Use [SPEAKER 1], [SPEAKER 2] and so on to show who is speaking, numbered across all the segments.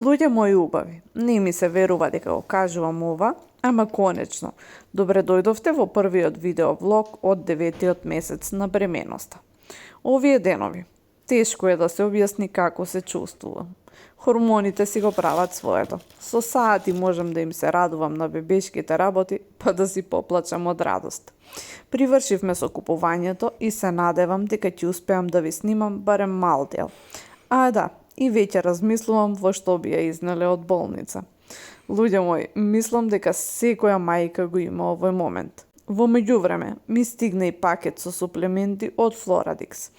[SPEAKER 1] Луѓе мои убави, не ми се верува дека го кажувам ова, ама конечно, добре дојдовте во првиот видеовлог од 9-тиот месец на бременоста. Овие денови, тешко е да се објасни како се чувствувам. Хормоните си го прават своето. Со сати можам да им се радувам на бебешките работи, па да си поплачам од радост. Привршивме со купувањето и се надевам дека ќе успеам да ви снимам барем мал дел. А да, и веќе размислувам во што би ја изнеле од болница. Луѓе мои, мислам дека секоја мајка го има овој момент. Во меѓувреме, ми стигна и пакет со суплементи од Floradix,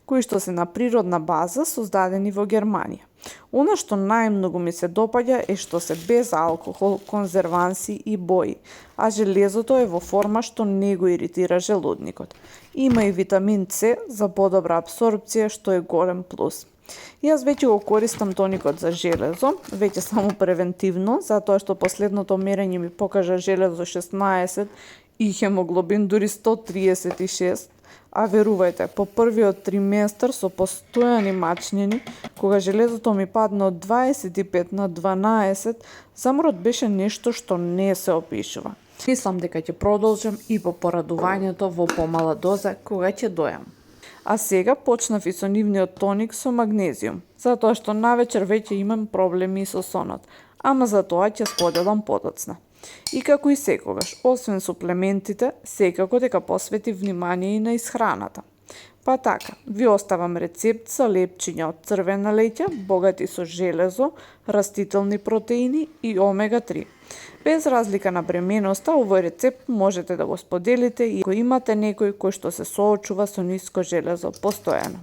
[SPEAKER 1] кои што се на природна база создадени во Германија. Она што најмногу ми се допаѓа е што се без алкохол, конзерванси и бои, а железото е во форма што не го иритира желудникот. Има и витамин С за подобра апсорбција, што е голем плюс. Јас веќе го користам тоникот за железо, веќе само превентивно, затоа што последното мерење ми покажа железо 16 и хемоглобин дури 136, а верувајте, по првиот триместар со постојани мачњини, кога железото ми падна од 25 на 12, заморот беше нешто што не се опишува. Мислам дека ќе продолжам и по порадувањето во помала доза кога ќе дојам. А сега почнав и со нивниот тоник со магнезиум, затоа што навечер веќе имам проблеми со сонот, ама за тоа ќе споделам подоцна. И како и секогаш, освен суплементите, секако дека посвети внимание и на исхраната. Па така, ви оставам рецепт за лепчиња од црвена леќа, богати со железо, растителни протеини и омега-3. Без разлика на бременоста, овој рецепт можете да го споделите и ако имате некој кој што се соочува со ниско железо постојано.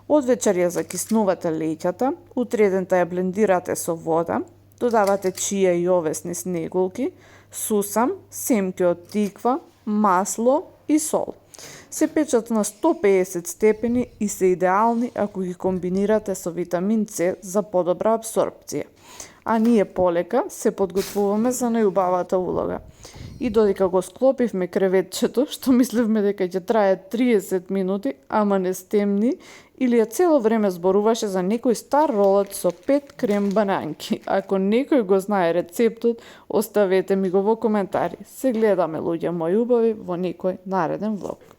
[SPEAKER 1] Од вечер ја закиснувате леќата, утредента ја блендирате со вода, додавате чија и овесни снегулки, сусам, семки од тиква, масло и сол. Се печат на 150 степени и се идеални ако ги комбинирате со витамин С за подобра апсорбција. А ние полека се подготвуваме за најубавата улога. И додека го склопивме креветчето, што мисливме дека ќе трае 30 минути, ама не стемни, Илија цело време зборуваше за некој стар ролат со 5 крем бананки. Ако некој го знае рецептот, оставете ми го во коментари. Се гледаме, луѓе мои убави, во некој нареден влог.